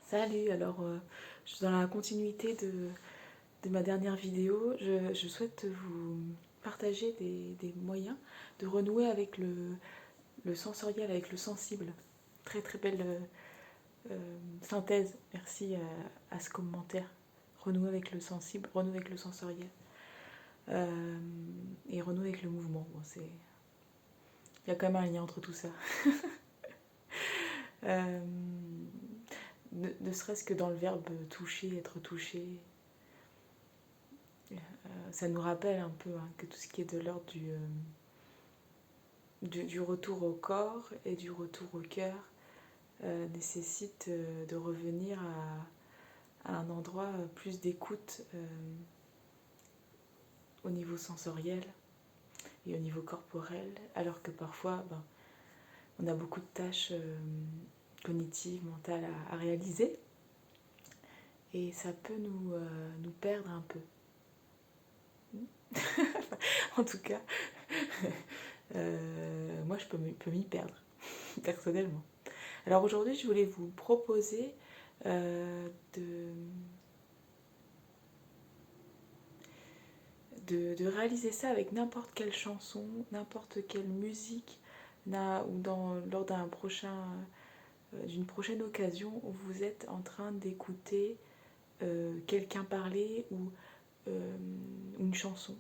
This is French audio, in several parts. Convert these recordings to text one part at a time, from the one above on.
Salut, alors je suis dans la continuité de ma dernière vidéo. Je souhaite vous partager des moyens de renouer avec le sensoriel, avec le sensible. Très très belle synthèse, merci à ce commentaire. Renouer avec le sensible, renouer avec le sensoriel euh, et renouer avec le mouvement. Bon, il y a quand même un lien entre tout ça. Euh, ne serait-ce que dans le verbe toucher, être touché, ça nous rappelle un peu que tout ce qui est de l'ordre du retour au corps et du retour au cœur nécessite de revenir à un endroit plus d'écoute au niveau sensoriel et au niveau corporel, alors que parfois on a beaucoup de tâches cognitives, mentales à réaliser et ça peut nous perdre un peu. En tout cas, moi je peux m'y perdre, personnellement. Alors aujourd'hui, je voulais vous proposer de réaliser ça avec n'importe quelle chanson, n'importe quelle musique, lors d'une prochaine occasion où vous êtes en train d'écouter quelqu'un parler ou une chanson.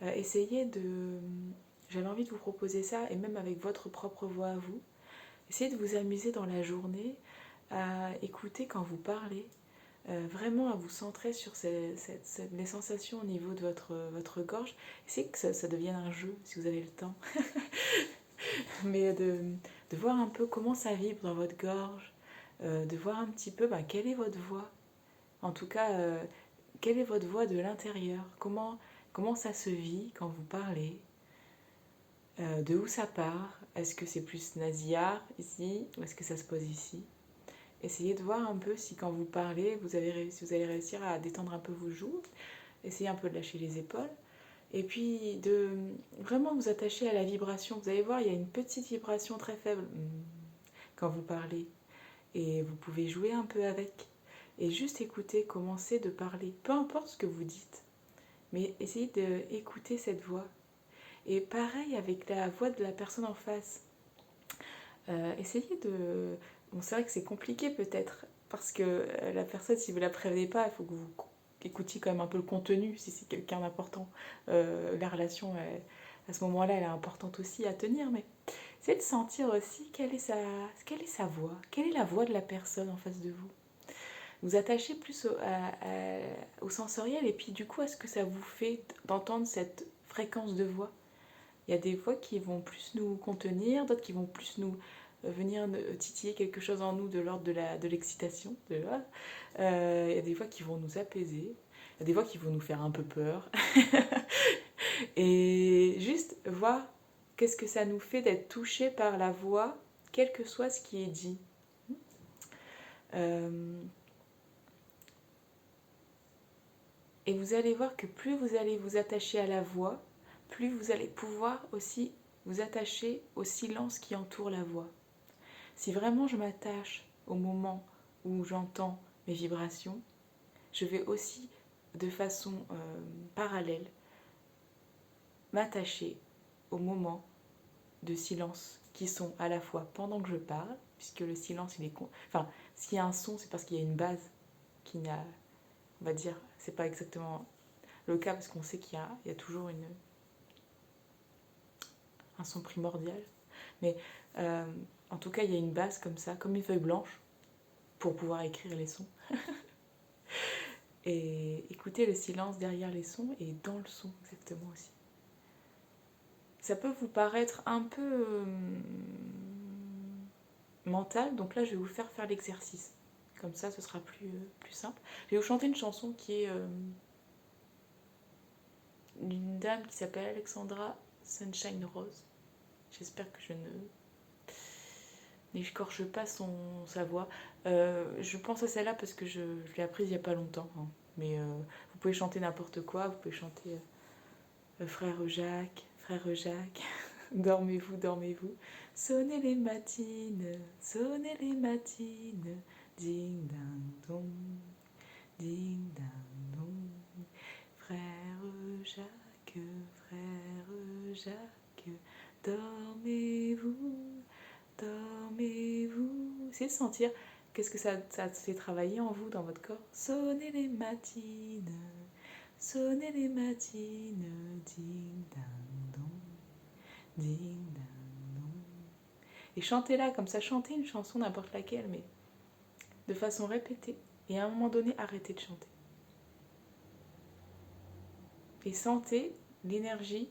J'avais envie de vous proposer ça, et même avec votre propre voix à vous, essayez de vous amuser dans la journée à écouter quand vous parlez, vraiment à vous centrer sur les sensations au niveau de votre gorge. Essayez que ça devienne un jeu si vous avez le temps, mais de voir un peu comment ça vibre dans votre gorge, de voir un petit peu quelle est votre voix. En tout cas, quelle est votre voix de l'intérieur, comment ça se vit quand vous parlez, de où ça part, est-ce que c'est plus nasillard ici ou est-ce que ça se pose ici. Essayez de voir un peu si quand vous parlez, vous allez réussir à détendre un peu vos joues. Essayez un peu de lâcher les épaules. Et puis de vraiment vous attacher à la vibration. Vous allez voir, il y a une petite vibration très faible quand vous parlez. Et vous pouvez jouer un peu avec. Et juste écouter, commencer de parler. Peu importe ce que vous dites. Mais essayez d'écouter cette voix. Et pareil avec la voix de la personne en face. Essayez de... Bon, c'est vrai que c'est compliqué peut-être, parce que la personne, si vous ne la prévenez pas, il faut que vous écoutiez quand même un peu le contenu, si c'est quelqu'un d'important. La relation, à ce moment-là, elle est importante aussi à tenir, mais essayez de sentir aussi quelle est sa voix, quelle est la voix de la personne en face de vous. Vous attachez plus au sensoriel, et puis du coup, à ce que ça vous fait d'entendre cette fréquence de voix. Il y a des voix qui vont plus nous contenir, d'autres qui vont plus nous venir titiller quelque chose en nous de l'ordre de l'excitation. Il y a des voix qui vont nous apaiser, il y a des voix qui vont nous faire un peu peur. Et juste voir qu'est-ce que ça nous fait d'être touché par la voix, quel que soit ce qui est dit. Et vous allez voir que plus vous allez vous attacher à la voix, plus vous allez pouvoir aussi vous attacher au silence qui entoure la voix. Si vraiment je m'attache au moment où j'entends mes vibrations, je vais aussi de façon parallèle m'attacher aux moments de silence qui sont à la fois pendant que je parle, puisque le silence, enfin, s'il y a un son, c'est parce qu'il y a une base qui n'a, on va dire, c'est pas exactement le cas, parce qu'on sait qu'il y a toujours un son primordial. Mais en tout cas, il y a une base comme ça, comme une feuille blanche, pour pouvoir écrire les sons. Et écouter le silence derrière les sons et dans le son exactement aussi. Ça peut vous paraître un peu mental, donc là je vais vous faire l'exercice. Comme ça, ce sera plus simple. Je vais vous chanter une chanson qui est d'une dame qui s'appelle Alexandra Sunshine Rose. J'espère que je n'écorche pas sa voix. Je pense à celle-là parce que je l'ai apprise il n'y a pas longtemps. Hein. Mais vous pouvez chanter n'importe quoi, vous pouvez chanter Frère Jacques, dormez-vous, dormez-vous. Sonnez les matines, ding ding dong, ding ding dong. Frère Jacques, dormez-vous, dormez-vous. Essayez de sentir qu'est-ce que ça fait travailler en vous, dans votre corps. Sonnez les matines, ding ding dong, ding ding dong. Et chantez-la comme ça, chantez une chanson, n'importe laquelle, mais de façon répétée. Et à un moment donné, arrêtez de chanter. Et sentez l'énergie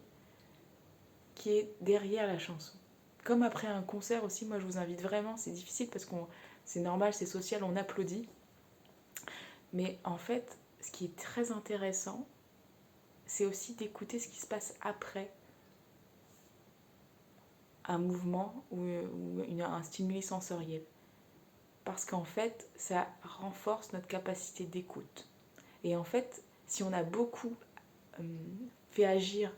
qui est derrière la chanson. Comme après un concert aussi, moi je vous invite vraiment, c'est difficile parce que c'est normal, c'est social, on applaudit. Mais en fait, ce qui est très intéressant, c'est aussi d'écouter ce qui se passe après un mouvement ou un stimuli sensoriel. Parce qu'en fait, ça renforce notre capacité d'écoute. Et en fait, si on a beaucoup fait agir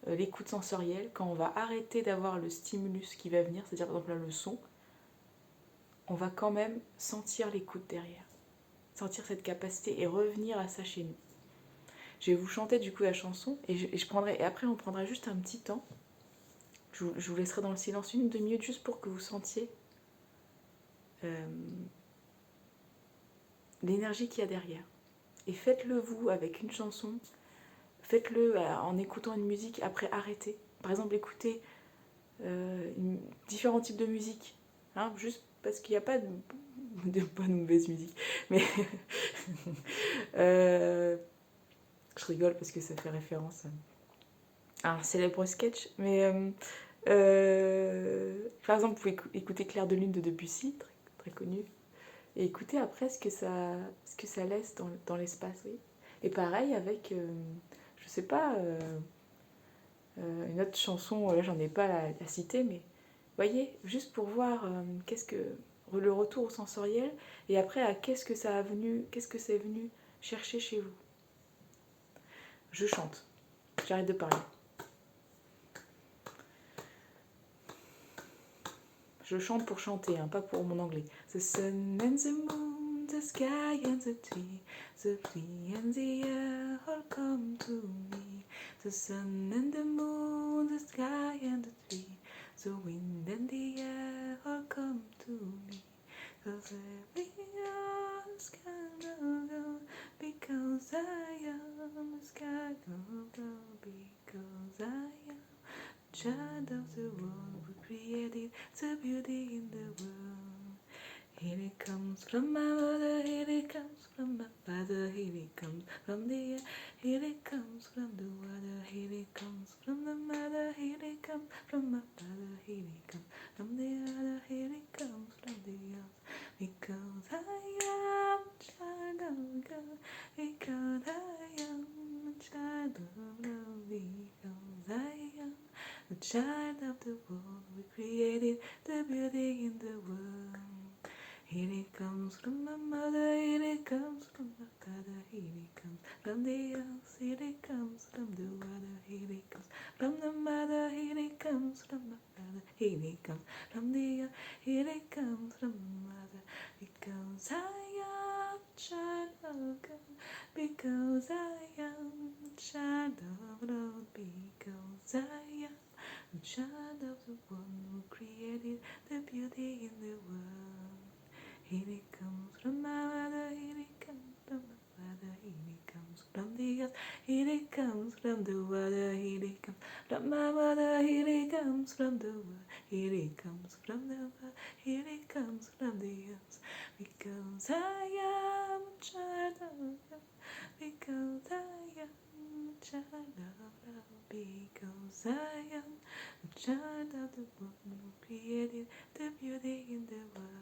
l'écoute sensorielle, quand on va arrêter d'avoir le stimulus qui va venir, c'est-à-dire par exemple là, le son, on va quand même sentir l'écoute derrière, sentir cette capacité et revenir à ça chez nous. Je vais vous chanter du coup la chanson et après on prendra juste un petit temps. Je vous laisserai dans le silence 1 ou 2 minutes juste pour que vous sentiez l'énergie qu'il y a derrière. Et faites-le vous avec une chanson, faites-le en écoutant une musique, après arrêtez. Par exemple, écoutez différents types de musique, hein, juste parce qu'il n'y a pas de bonne ou mauvaise musique. Mais je rigole parce que ça fait référence à un célèbre sketch. Mais par exemple, vous pouvez écouter Clair de Lune de Debussy, très, très connu. Et écoutez après ce que ça laisse dans l'espace, oui. Et pareil avec, je sais pas, une autre chanson, là j'en ai pas à citer, mais voyez, juste pour voir qu'est-ce que le retour au sensoriel, et après à qu'est-ce que c'est venu chercher chez vous. Je chante, j'arrête de parler. Je chante pour chanter, hein, pas pour mon anglais. The sun and the moon, the sky and the tree, the flea and the air all come to me. The sun and the moon, the sky and the tree, the wind and the air all come to me. Cause every is gonna go, because I am a sky gonna go, because I am child of the world who created the beauty in the world. Here it comes from my mother, here it comes from my father, here it comes from the air, here it comes from the water, here it comes from the mother, here it comes from my father, here it comes from the other, here it comes from the earth. Because I am a child of God, because I am a child of love, because I am a child of the world, we created the beauty in the world. Here it comes from my mother, here it comes from my father, here it comes from the earth, here it comes from the water, here it comes from the mother, here it comes from my father, here it comes from the earth, here it comes from the mother, because I am a child of God, because I am a child of Lord, because I am a child of the one who created the beauty in the world. Here it comes from my mother, here it comes from my father, here it comes from the earth, here it comes from the water, here it comes from my mother, here it comes from the water, here it comes from the water, here it comes from the earth, because I am a child of God, because I am a child of love, because I am a child of the one who created the beauty in the world.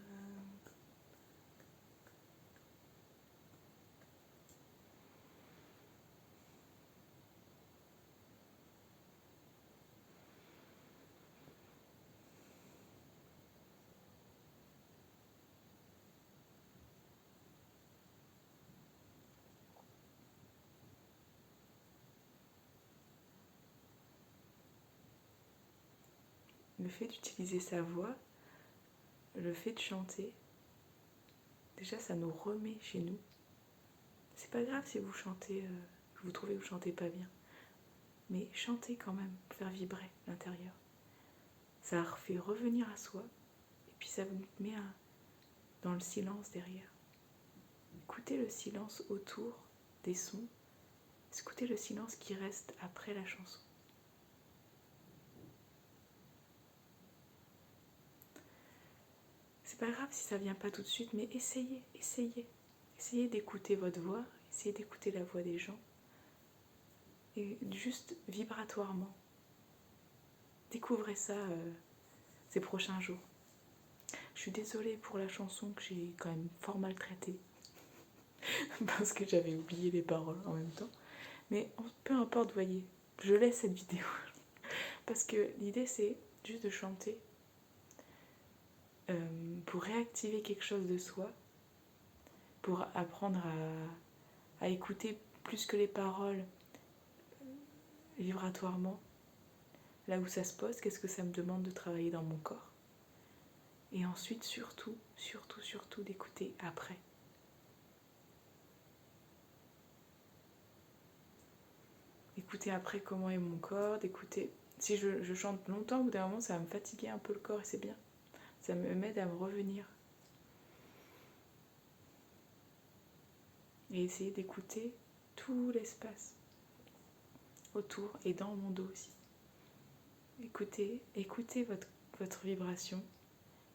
Le fait d'utiliser sa voix, le fait de chanter, déjà ça nous remet chez nous. C'est pas grave si vous chantez, vous trouvez que vous chantez pas bien, mais chantez quand même, faire vibrer l'intérieur. Ça fait revenir à soi, et puis ça vous met dans le silence derrière. Écoutez le silence autour des sons, écoutez le silence qui reste après la chanson. C'est pas grave si ça vient pas tout de suite, mais essayez d'écouter votre voix, essayez d'écouter la voix des gens, et juste vibratoirement. Découvrez ça ces prochains jours. Je suis désolée pour la chanson que j'ai quand même fort maltraitée, parce que j'avais oublié les paroles en même temps. Mais peu importe, voyez, je laisse cette vidéo, parce que l'idée c'est juste de chanter pour réactiver quelque chose de soi, pour apprendre à écouter plus que les paroles vibratoirement, là où ça se pose, qu'est-ce que ça me demande de travailler dans mon corps. Et ensuite, surtout d'écouter après. D'écouter après comment est mon corps, d'écouter... Si je chante longtemps, au bout d'un moment, ça va me fatiguer un peu le corps et c'est bien. Ça m'aide à me revenir. Et essayer d'écouter tout l'espace autour et dans mon dos aussi. Écoutez votre vibration.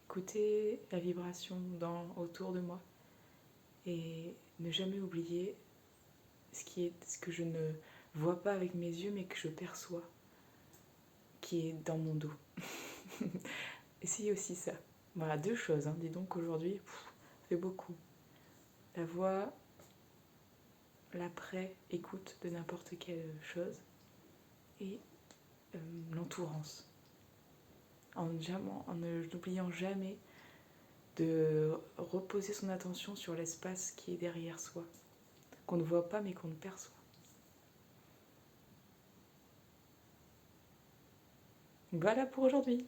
Écoutez la vibration autour de moi. Et ne jamais oublier ce que je ne vois pas avec mes yeux, mais que je perçois, qui est dans mon dos. Essayez aussi ça. Voilà, 2 choses. Dis donc aujourd'hui, ça fait beaucoup. La voix, l'après-écoute de n'importe quelle chose et l'entourance. En n'oubliant jamais de reposer son attention sur l'espace qui est derrière soi, qu'on ne voit pas mais qu'on perçoit. Voilà pour aujourd'hui.